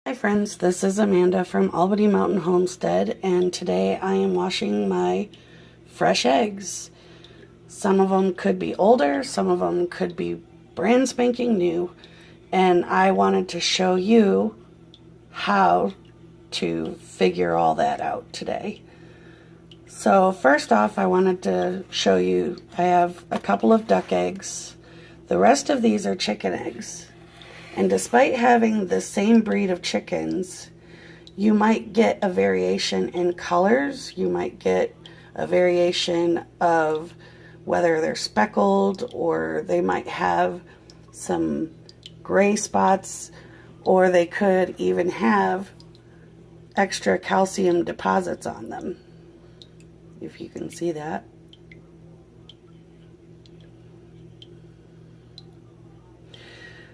Hi friends, this is Amanda from Albany Mountain Homestead, and today I am washing my fresh eggs. Some of them could be older, some of them could be brand spanking new, and I wanted to show you how to figure all that out today. So first off, I wanted to show you, I have a couple of duck eggs. The rest of these are chicken eggs. And despite having the same breed of chickens, you might get a variation in colors. You might get a variation of whether they're speckled, or they might have some gray spots, or they could even have extra calcium deposits on them, if you can see that.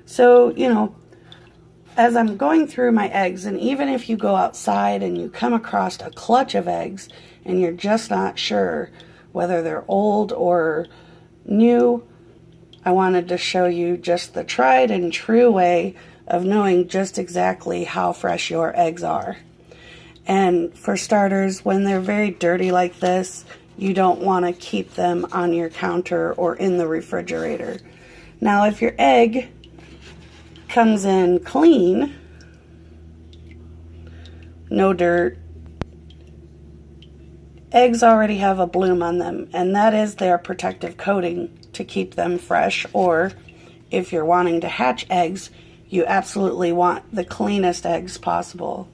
So, as I'm going through my eggs, and even if you go outside and you come across a clutch of eggs and you're just not sure whether they're old or new, I wanted to show you just the tried and true way of knowing just exactly how fresh your eggs are. And for starters, when they're very dirty like this, you don't want to keep them on your counter or in the refrigerator. Now, if your egg comes in clean, no dirt, eggs already have a bloom on them, and that is their protective coating to keep them fresh. Or if you're wanting to hatch eggs, you absolutely want the cleanest eggs possible.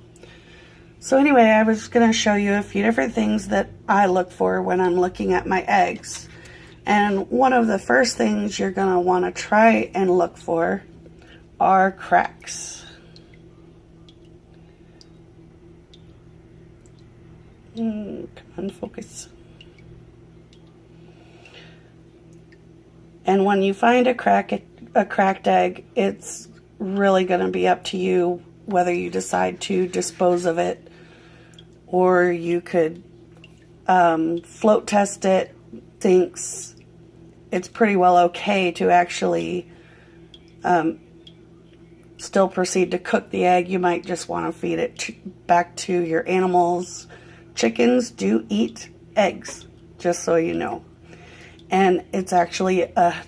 So anyway, I was going to show you a few different things that I look for when I'm looking at my eggs. And one of the first things you're going to want to try and look for are cracks. Come on, focus. And when you find a cracked egg, it's really going to be up to you whether you decide to dispose of it, or you could float test it. Thinks it's pretty well okay to actually still proceed to cook the egg. You might just want to feed it back to your animals. Chickens do eat eggs, just so you know. And it's actually a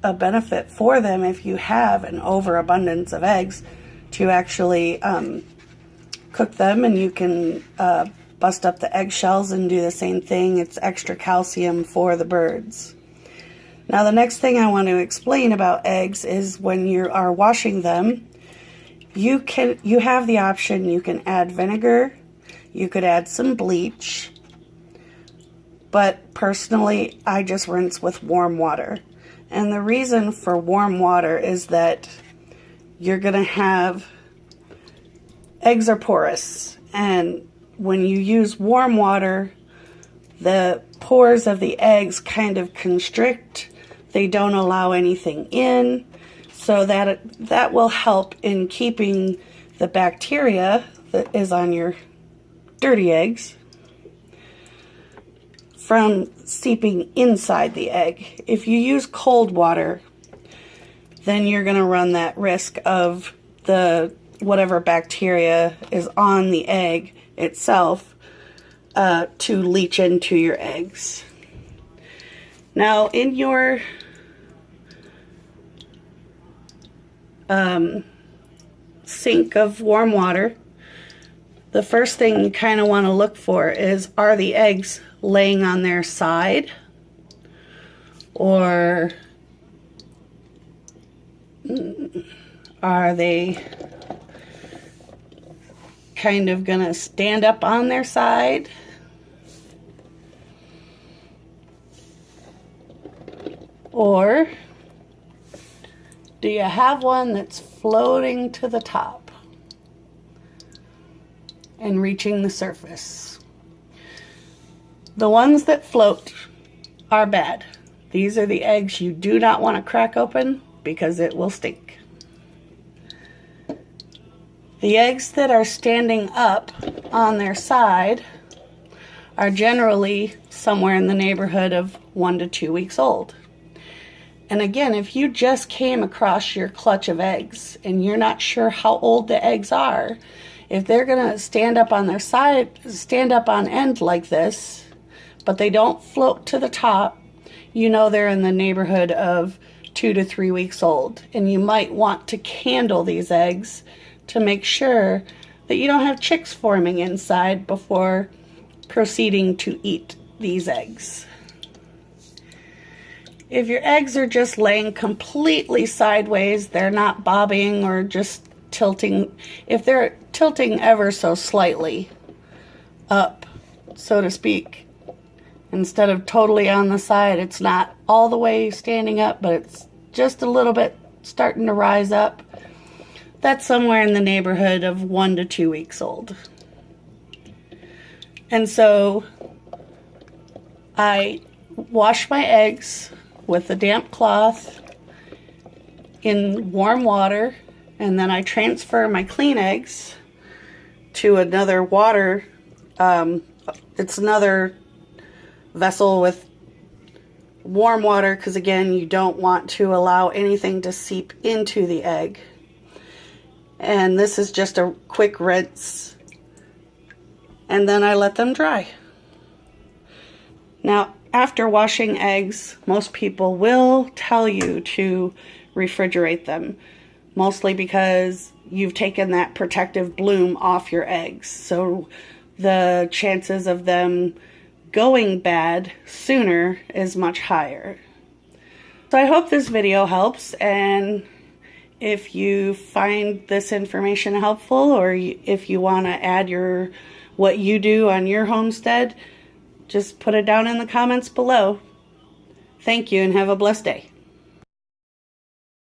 benefit for them if you have an overabundance of eggs to actually cook them, and you can bust up the eggshells and do the same thing. It's extra calcium for the birds. Now, the next thing I want to explain about eggs is when you are washing them, you have the option. You can add vinegar, you could add some bleach, but personally I just rinse with warm water. And the reason for warm water is that you're gonna have, eggs are porous, and when you use warm water, the pores of the eggs kind of constrict. They don't allow anything in. So that will help in keeping the bacteria that is on your dirty eggs from seeping inside the egg. If you use cold water, then you're going to run that risk of the whatever bacteria is on the egg itself to leach into your eggs. Now, in your sink of warm water, the first thing you kind of want to look for is, are the eggs laying on their side, or are they kind of gonna stand up on their side? Or do you have one that's floating to the top and reaching the surface? The ones that float are bad. These are the eggs you do not want to crack open because it will stink. The eggs that are standing up on their side are generally somewhere in the neighborhood of 1 to 2 weeks old. And again, if you just came across your clutch of eggs and you're not sure how old the eggs are, if they're gonna stand up on their side, stand up on end like this, but they don't float to the top, you know they're in the neighborhood of 2 to 3 weeks old. And you might want to candle these eggs to make sure that you don't have chicks forming inside before proceeding to eat these eggs. If your eggs are just laying completely sideways, they're not bobbing or just tilting. If they're tilting ever so slightly up, so to speak, instead of totally on the side, it's not all the way standing up, but it's just a little bit starting to rise up. That's somewhere in the neighborhood of 1 to 2 weeks old. And so I wash my eggs with a damp cloth in warm water, and then I transfer my clean eggs to another water. It's another vessel with warm water because, again, you don't want to allow anything to seep into the egg. And this is just a quick rinse, and then I let them dry. Now, after washing eggs, most people will tell you to refrigerate them, mostly because you've taken that protective bloom off your eggs. So the chances of them going bad sooner is much higher. So I hope this video helps, and if you find this information helpful, or if you want to add what you do on your homestead, just put it down in the comments below. Thank you and have a blessed day.